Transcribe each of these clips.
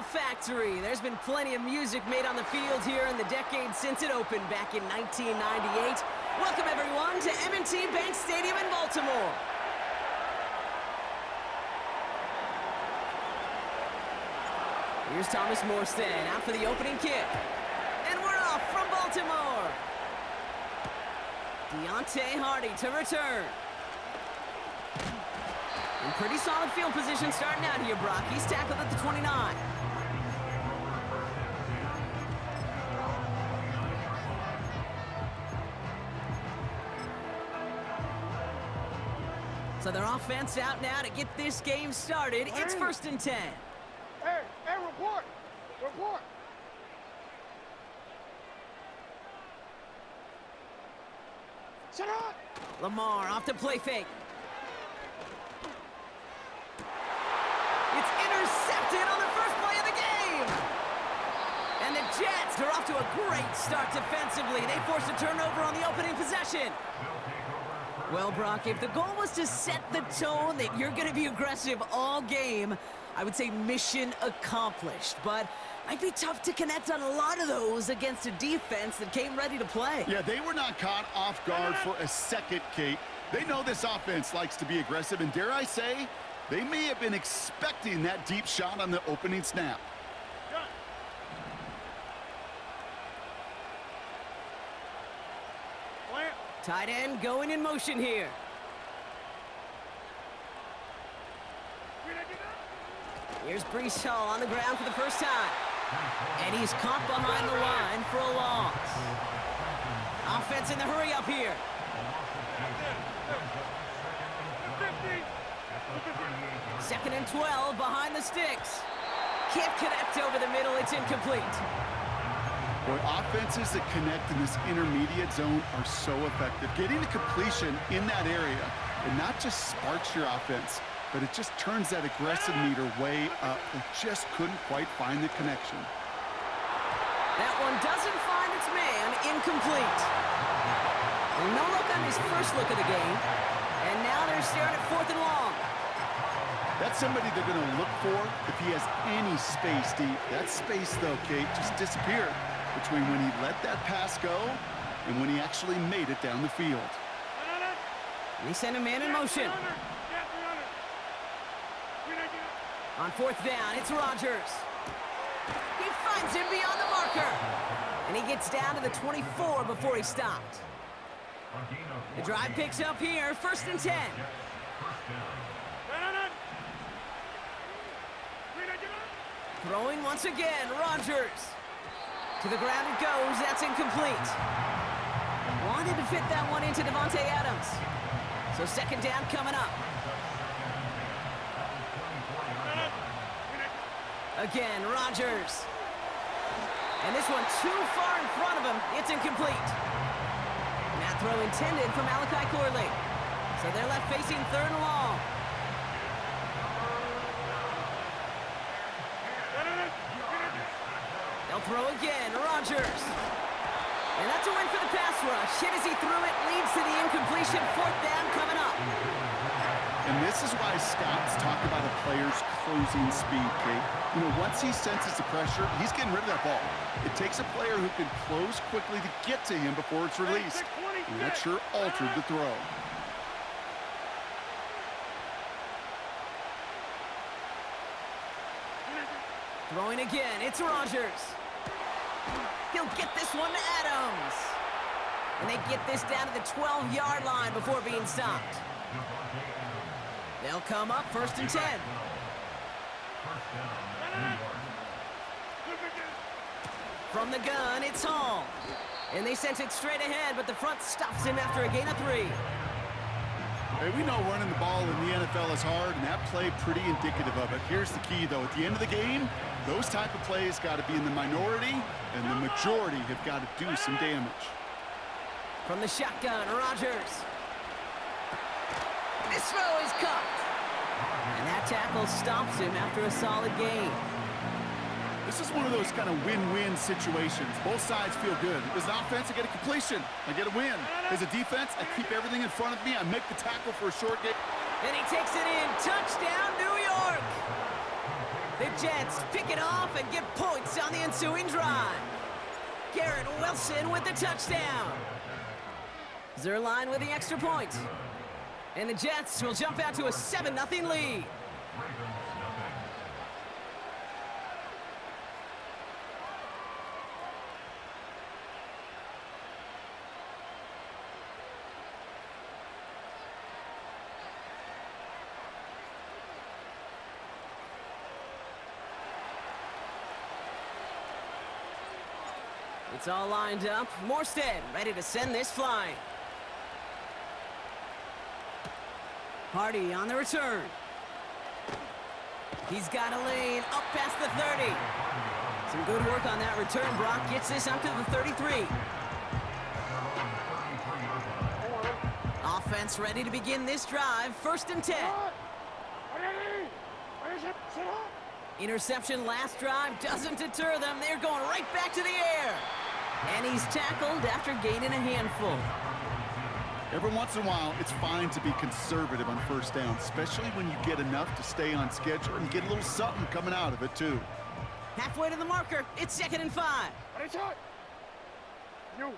factory. There's been plenty of music made on the field here in the decade since it opened back in 1998. Welcome, everyone, to M&T Bank Stadium in Baltimore. Here's Thomas Morstead out for the opening kick. And we're off from Baltimore. Deontay Hardy to return. In pretty solid field position starting out here, Brock. He's tackled at the 29. So their offense out now to get this game started. It's 1st and 10. Hey, report! Report! Shut up! Lamar off to play fake. It's intercepted on the first play of the game! And the Jets are off to a great start defensively. They forced a turnover on the opening possession. Well, Brock, if the goal was to set the tone that you're going to be aggressive all game, I would say mission accomplished, but might be tough to connect on a lot of those against a defense that came ready to play. Yeah, they were not caught off guard for a second, Kate. They know this offense likes to be aggressive, and dare I say, they may have been expecting that deep shot on the opening snap. Tight end going in motion here. Here's Breece Hall on the ground for the first time. And he's caught behind the line for a loss. Offense in the hurry up here. Second and 12 behind the sticks. Can't connect over the middle. It's incomplete. Boy, offenses that connect in this intermediate zone are so effective. Getting the completion in that area, it not just sparks your offense, but it just turns that aggressive meter way up. They just couldn't quite find the connection. That one doesn't find its man. Incomplete. And no look on his first look of the game. And now they're staring at 4th and long. That's somebody they're going to look for if he has any space deep. That space, though, Kate, just disappeared between when he let that pass go and when he actually made it down the field. They send a man in motion. On 4th down, it's Rodgers. He finds him beyond the marker. And he gets down to the 24 before he stopped. The drive picks up here, 1st and 10. Throwing once again, Rodgers. To the ground it goes, that's incomplete. Wanted to fit that one into Devontae Adams. So 2nd down coming up. Again, Rodgers. And this one too far in front of him. It's incomplete. And that throw intended for Malachi Corley. So they're left facing 3rd and long. They'll throw again, Rodgers. And that's a win for the pass rush. Hit as he threw it, leads to the incompletion. 4th down coming up. And this is why scouts talk about a player's closing speed, Kate. You know, once he senses the pressure, he's getting rid of that ball. It takes a player who can close quickly to get to him before it's released. And that sure altered the throw. Throwing again, it's Rodgers. He'll get this one to Adams. And they get this down to the 12-yard line before being stopped. They'll come up 1st and 10. From the gun, it's Hall. And they sent it straight ahead, but the front stops him after a gain of 3. Hey, we know running the ball in the NFL is hard, and that play pretty indicative of it. Here's the key, though. At the end of the game, those type of plays got to be in the minority, and the majority have got to do some damage. From the shotgun, Rodgers. This throw is caught. And that tackle stops him after a solid gain. This is one of those kind of win-win situations. Both sides feel good. As an offense, I get a completion. I get a win. As a defense, I keep everything in front of me. I make the tackle for a short gain. And he takes it in. Touchdown, New York! They Jets pick it off and get points on the ensuing drive. Garrett Wilson with the touchdown. Zerline with the extra point. And the Jets will jump out to a 7-0 lead. It's all lined up. Morstead ready to send this flying. Hardy on the return. He's got a lane up past the 30. Some good work on that return. Brock gets this up to the 33. Offense ready to begin this drive. 1st and 10. Interception last drive doesn't deter them. They're going right back to the air. And he's tackled after gaining a handful. Every once in a while, it's fine to be conservative on 1st down, especially when you get enough to stay on schedule and get a little something coming out of it, too. Halfway to the marker. It's 2nd and 5. You.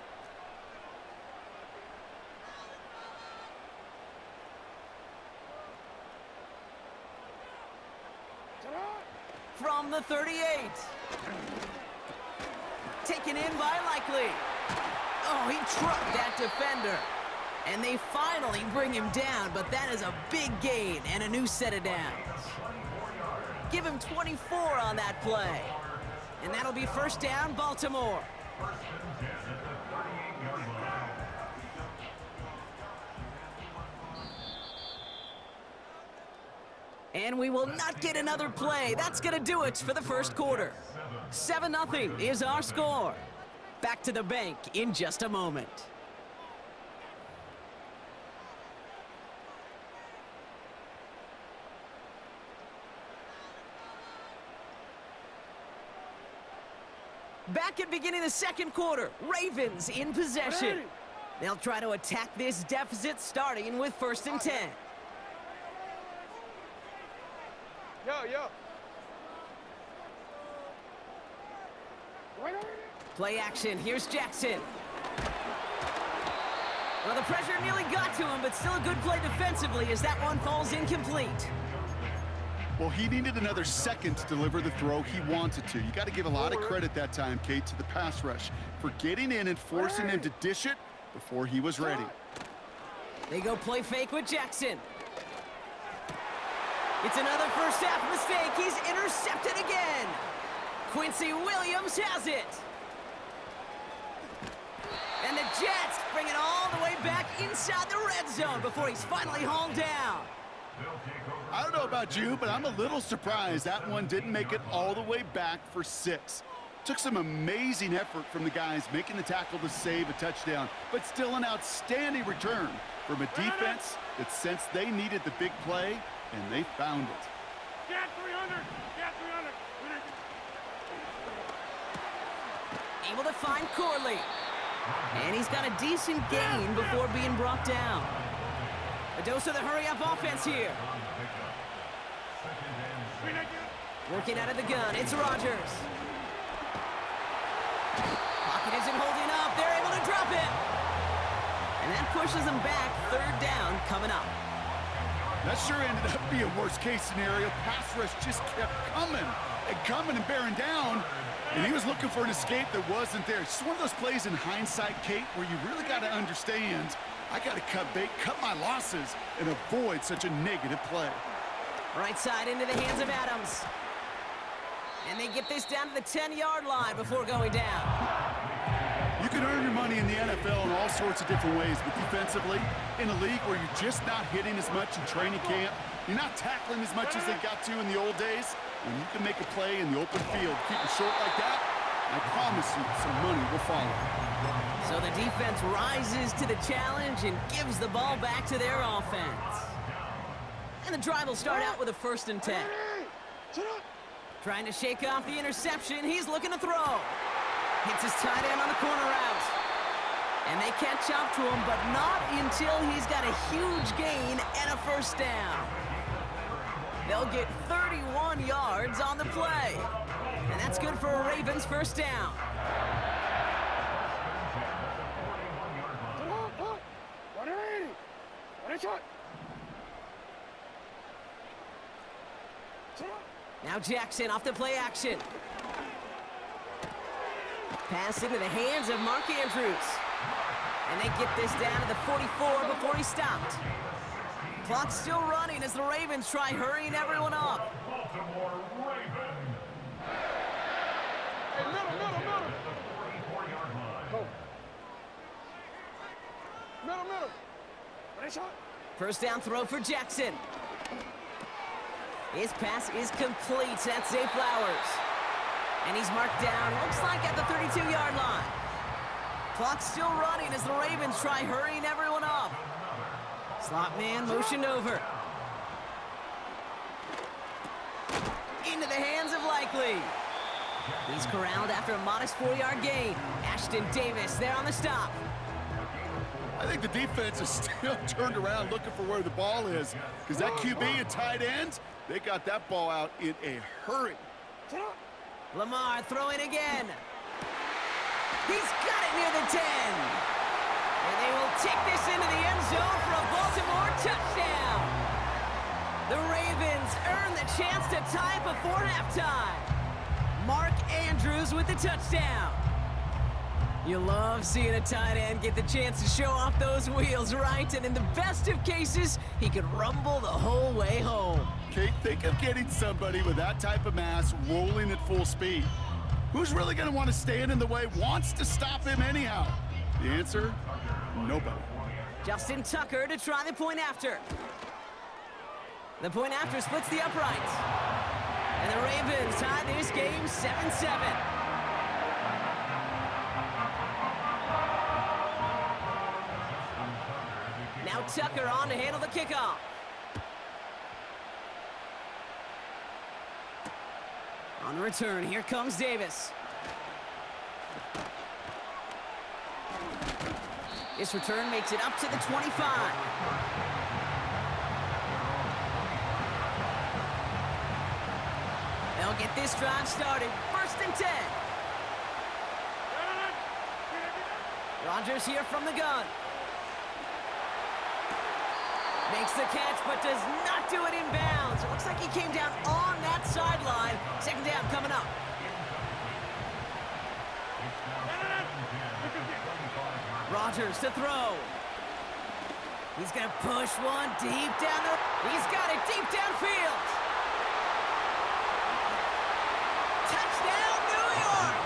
From the 38. Taken in by Likely. Oh, he trucked that defender. And they finally bring him down, but that is a big gain and a new set of downs. Give him 24 on that play. And that'll be 1st down, Baltimore. And we will not get another play. That's going to do it for the 1st quarter. 7-0 is our score. Back to the bank in just a moment. Back at beginning the 2nd quarter, Ravens in possession. They'll try to attack this deficit starting with 1st and 10. Yo. Play action, here's Jackson. Well, the pressure nearly got to him, but still a good play defensively as that one falls incomplete. Well, he needed another second to deliver the throw he wanted to. You got to give a lot of credit that time, Kate, to the pass rush for getting in and forcing him to dish it before he was ready. They go play fake with Jackson. It's another 1st half mistake. He's intercepted again. Quincy Williams has it. And the Jets bring it all the way back inside the red zone before he's finally hauled down. I don't know about you, but I'm a little surprised that one didn't make it all the way back for 6. Took some amazing effort from the guys making the tackle to save a touchdown, but still an outstanding return from a defense that sensed they needed the big play, and they found it. Get 300. Get 300. Able to find Corley. And he's got a decent gain before being brought down. A dose of the hurry-up offense here. Working out of the gun, it's Rodgers. Pocket isn't holding up. They're able to drop it. And that pushes them back. 3rd down coming up. That sure ended up being a worst-case scenario. Pass rush just kept coming and bearing down. And he was looking for an escape that wasn't there. It's just one of those plays in hindsight, Kate, where you really got to understand, I got to cut bait, cut my losses, and avoid such a negative play. Right side into the hands of Adams. And they get this down to the 10-yard line before going down. You can earn your money in the NFL in all sorts of different ways, but defensively, in a league where you're just not hitting as much in training camp, you're not tackling as much as they got to in the old days, when you can make a play in the open field, keep it short like that, I promise you some money will follow. So the defense rises to the challenge and gives the ball back to their offense. And the drive will start out with a 1st and 10. Trying to shake off the interception. He's looking to throw. Hits his tight end on the corner route. And they catch up to him, but not until he's got a huge gain and a 1st down. They'll get 31 31 yards on the play. And that's good for a Ravens first down. Now Jackson off the play action. Pass into the hands of Mark Andrews. And they get this down to the 44 before he stopped. Clock's still running as the Ravens try hurrying everyone up. Hey, middle. Go. Middle. Nice shot. First down throw for Jackson. His pass is complete. That's Zay Flowers. And he's marked down, looks like at the 32-yard line. Clock's still running as the Ravens try hurrying everyone up. Slot man motioned over. Into the hands of Likely. He's corralled after a modest 4-yard gain. Ashton Davis there on the stop. I think the defense is still turned around looking for where the ball is, because that QB and tight ends, they got that ball out in a hurry. Lamar throwing again. He's got it near the 10. And they will take this into the end zone for a Baltimore touchdown. The Ravens earn the chance to tie before halftime. Mark Andrews with the touchdown. You love seeing a tight end get the chance to show off those wheels, right? And in the best of cases, he could rumble the whole way home. Okay, think of getting somebody with that type of mass rolling at full speed. Who's really going to want to stand in the way, wants to stop him anyhow? The answer, nobody. Justin Tucker to try the point after. The point after splits the uprights. And the Ravens tie this game 7-7. Now Tucker on to handle the kickoff. On the return, here comes Davis. This return makes it up to the 25. They'll get this drive started. First and 10. Rodgers here from the gun. Makes the catch, but does not do it in bounds. It looks like he came down on that sideline. Second down coming up. Rodgers to throw. He's going to push one deep down the... He's got it deep downfield. Touchdown, New York!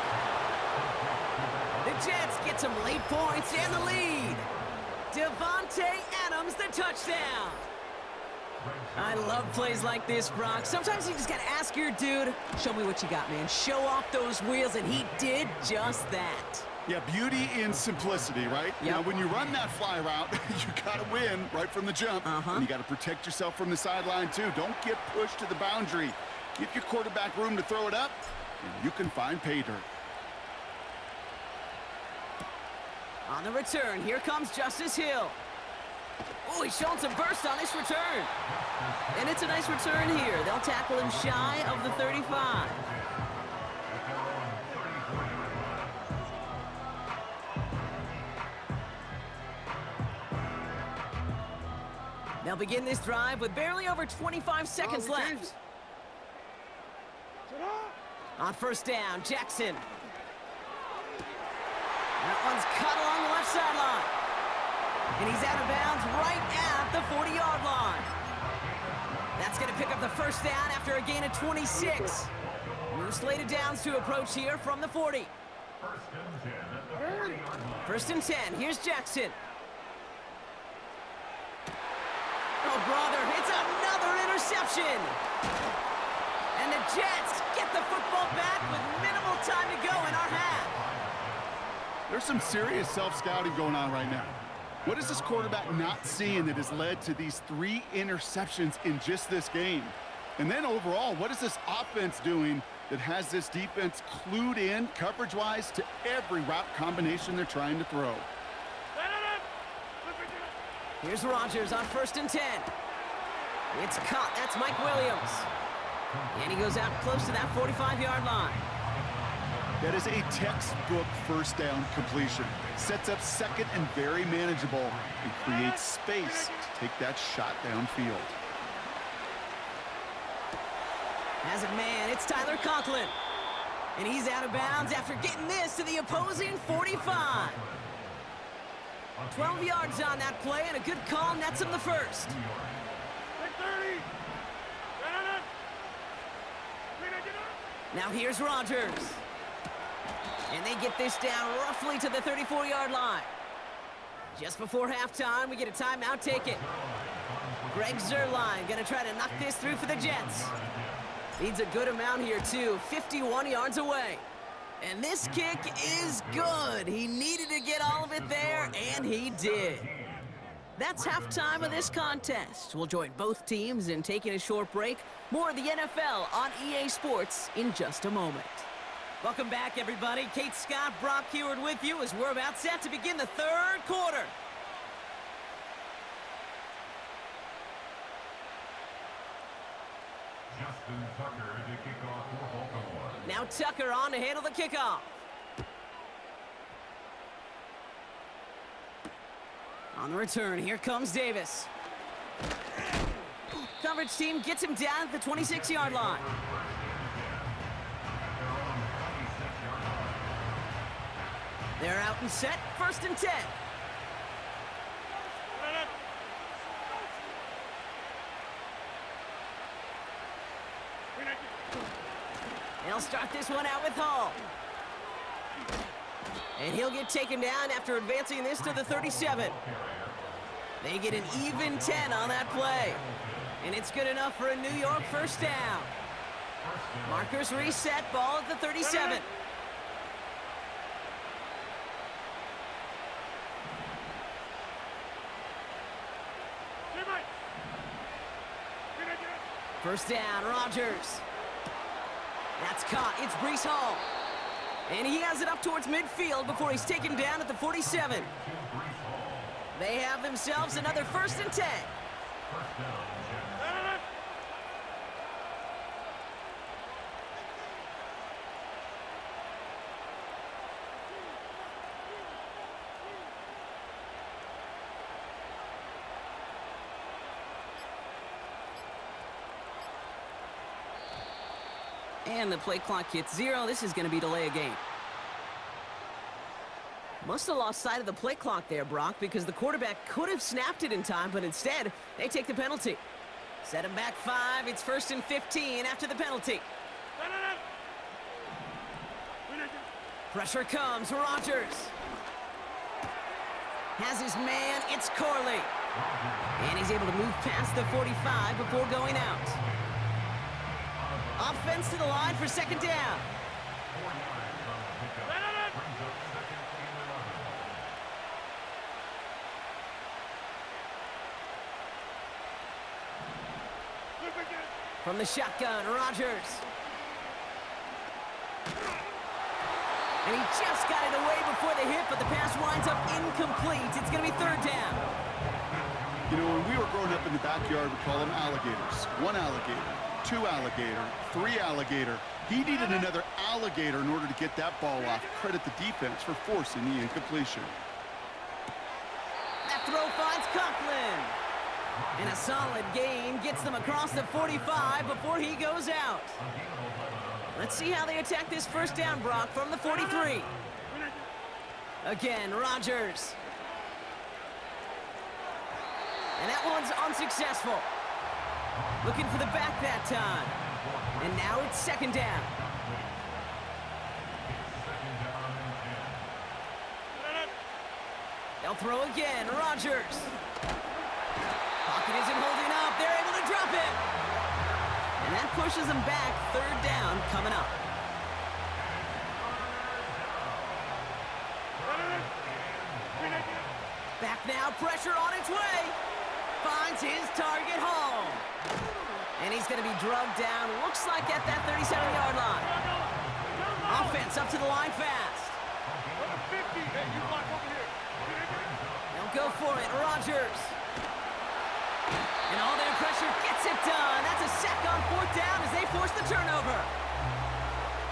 The Jets get some late points and the lead. Devontae Adams, the touchdown. I love plays like this, Brock. Sometimes you just got to ask your dude, show me what you got, man. Show off those wheels, and he did just that. Yeah, beauty in simplicity, right? Yep. Now, when you run that fly route, you got to win right from the jump. And you got to protect yourself from the sideline, too. Don't get pushed to the boundary. Give your quarterback room to throw it up, and you can find pay dirt. On the return, here comes Justice Hill. Oh, he's showing some burst on this return. And it's a nice return here. They'll tackle him shy of the 35. They'll begin this drive with barely over 25 seconds left. On first down, Jackson. That one's cut along the left sideline. And he's out of bounds right at the 40-yard line. That's going to pick up the first down after a gain of 26. New slated downs to approach here from the 40. First and 10. Here's Jackson. Oh, brother, it's another interception. And the Jets get the football back with minimal time to go in our half. There's some serious self-scouting going on right now. What is this quarterback not seeing that has led to these 3 interceptions in just this game? And then overall, what is this offense doing that has this defense clued in, coverage-wise, to every route combination they're trying to throw? Here's Rodgers on first and 10. It's caught. That's Mike Williams. And he goes out close to that 45-yard line. That is a textbook first down completion. Sets up second and very manageable and creates space to take that shot downfield. As a man, it's Tyler Conklin. And he's out of bounds after getting this to the opposing 45. 12 yards on that play, and a good call nets him the first. Now here's Rodgers. And they get this down roughly to the 34-yard line. Just before halftime, we get a timeout taken. Greg Zuerlein going to try to knock this through for the Jets. Needs a good amount here, too, 51 yards away. And this kick is good. He needed to get all of it there, and he did. That's halftime of this contest. We'll join both teams in taking a short break. More of the NFL on EA Sports in just a moment. Welcome back, everybody. Kate Scott, Brock Heward with you as we're about set to begin the third quarter. Justin Tucker to kick off for Baltimore. Now Tucker on to handle the kickoff. On the return, here comes Davis. Coverage team gets him down at the 26-yard line. They're out and set, 1st and 10. They'll start this one out with Hall. And he'll get taken down after advancing this to the 37. They get an even 10 on that play. And it's good enough for a New York first down. Markers reset, ball at the 37. First down, Rodgers. That's caught. It's Breece Hall. And he has it up towards midfield before he's taken down at the 47. They have themselves another 1st and 10. And the play clock hits 0. This is going to be delay a game. Must have lost sight of the play clock there, Brock, because the quarterback could have snapped it in time, but instead, they take the penalty. Set him back 5. It's 1st and 15 after the penalty. Pressure comes. Rodgers has his man. It's Corley. And he's able to move past the 45 before going out. Offense to the line for 2nd down. From the shotgun, Rodgers. And he just got it away before the hit, but the pass winds up incomplete. It's going to be 3rd down. You know, when we were growing up in the backyard, we call them alligators. 1 alligator, 2 alligator, 3 alligator. He needed another alligator in order to get that ball off. Credit the defense for forcing the incompletion. That throw finds Conklin. And a solid gain gets them across the 45 before he goes out. Let's see how they attack this 1st down, Brock, from the 43. Again, Rodgers. And that one's unsuccessful. Looking for the back that time. And now it's 2nd down. They'll throw again. Rodgers. Pocket isn't holding up. They're able to drop it. And that pushes them back. 3rd down coming up. Back now. Pressure on its way. Finds his target, Hall. And he's going to be drugged down, looks like at that 37-yard line. Offense up to the line fast. They'll go for it. Rodgers. And all their pressure gets it done. That's a sack on fourth down as they force the turnover.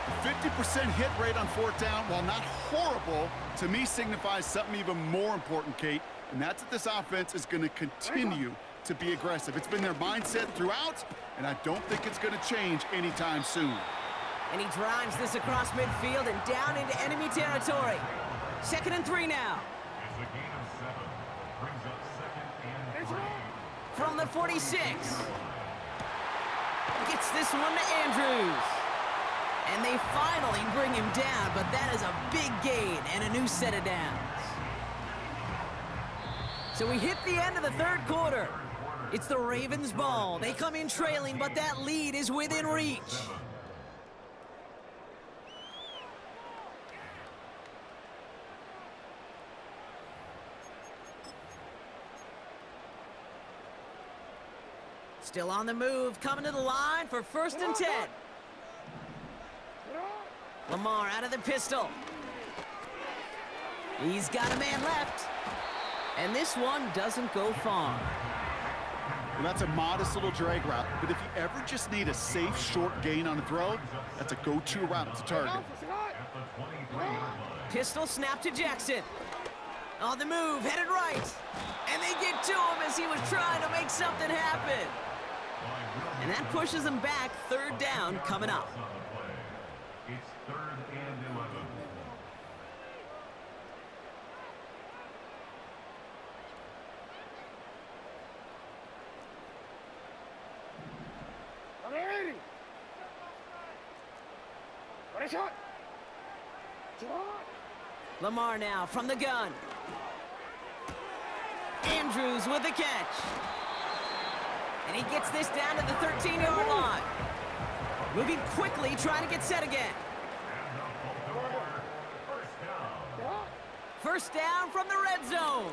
A 50% hit rate on fourth down, while not horrible, to me signifies something even more important, Kate, and that's that this offense is going to continue to be aggressive. It's been their mindset throughout, and I don't think it's going to change anytime soon. And he drives this across midfield and down into enemy territory. 2nd and 3 now. It's a gain of 7. Brings up 2nd and 3. From the 46. Gets this one to Andrews. And they finally bring him down, but that is a big gain and a new set of downs. So we hit the end of the 3rd quarter. It's the Ravens' ball. They come in trailing, but that lead is within reach. Still on the move, coming to the line for 1st and 10. Lamar out of the pistol. He's got a man left. And this one doesn't go far. Well, that's a modest little drag route, but if you ever just need a safe, short gain on a throw, that's a go-to route to target. Pistol snap to Jackson. On the move, headed right. And they get to him as he was trying to make something happen. And that pushes him back. 3rd down coming up. It's 3rd and 11. Lamar now from the gun. Andrews with the catch. And he gets this down to the 13-yard line. Moving quickly, trying to get set again. First down from the red zone.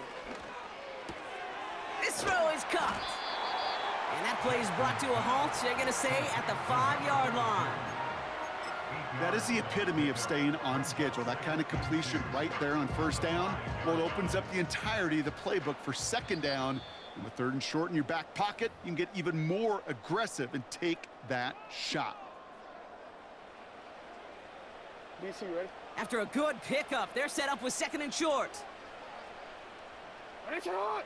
This throw is caught. And that play is brought to a halt, they're going to say, at the 5-yard line. That is the epitome of staying on schedule. That kind of completion right there on 1st down, well, it opens up the entirety of the playbook for 2nd down. And with 3rd and short in your back pocket, you can get even more aggressive and take that shot. DC, ready? After a good pickup, they're set up with 2nd and short. Ready, shot!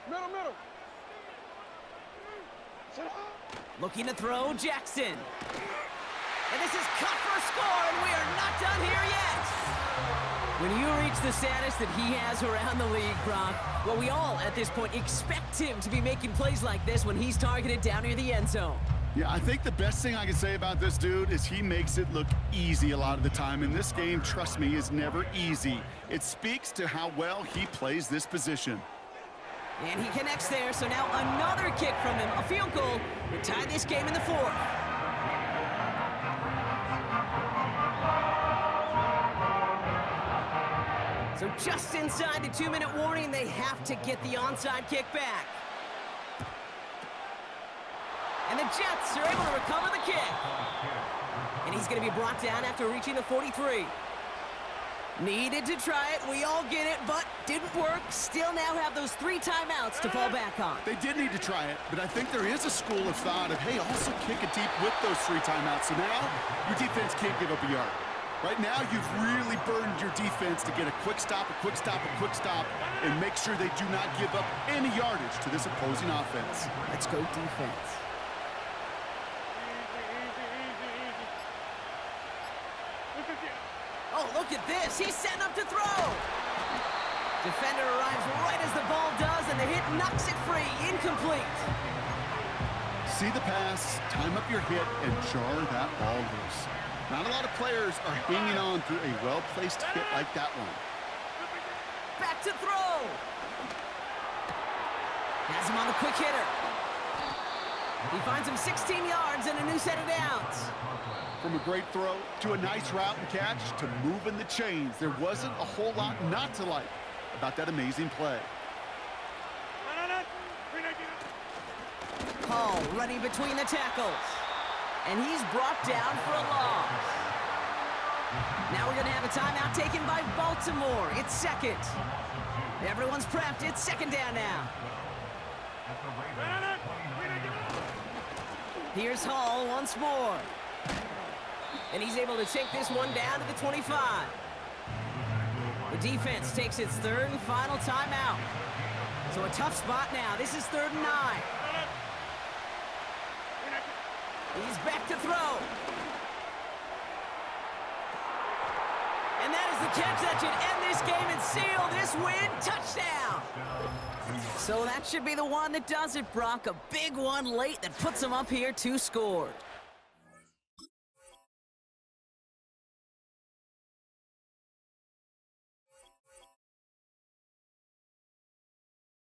Middle. Shut up! Looking to throw, Jackson. And this is cut for a score, and we are not done here yet. When you reach the status that he has around the league, Brock, well, we all, at this point, expect him to be making plays like this when he's targeted down near the end zone. Yeah, I think the best thing I can say about this dude is he makes it look easy a lot of the time. And this game, trust me, is never easy. It speaks to how well he plays this position. And he connects there, so now another kick from him. A field goal would tie this game in the 4th. So just inside the 2-minute warning, they have to get the onside kick back. And the Jets are able to recover the kick. And he's going to be brought down after reaching the 43. Needed to try it, we all get it, but didn't work. Still now have those 3 timeouts to fall back on. They did need to try it, but I think there is a school of thought of, hey, also kick it deep with those 3 timeouts. So now your defense can't give up a yard. Right now, you've really burdened your defense to get a quick stop, and make sure they do not give up any yardage to this opposing offense. Let's go defense. Oh, look at this. He's setting up to throw. Defender arrives right as the ball does, and the hit knocks it free. Incomplete. See the pass, time up your hit, and jar that ball loose. Not a lot of players are hanging on through a well-placed hit like that one. Back to throw. Has him on the quick hitter. He finds him 16 yards and a new set of downs. From a great throw to a nice route and catch to moving the chains, there wasn't a whole lot not to like about that amazing play. Hall running between the tackles. And he's brought down for a loss. Now we're going to have a timeout taken by Baltimore. It's second. Everyone's prepped. It's second down now. Here's Hall once more. And he's able to take this one down to the 25. The defense takes its third and final timeout. So a tough spot now. This is 3rd and 9. He's back to throw. And that is the catch that should end this game and seal this win. Touchdown! So that should be the one that does it, Brock. A big one late that puts them up here 2 scores.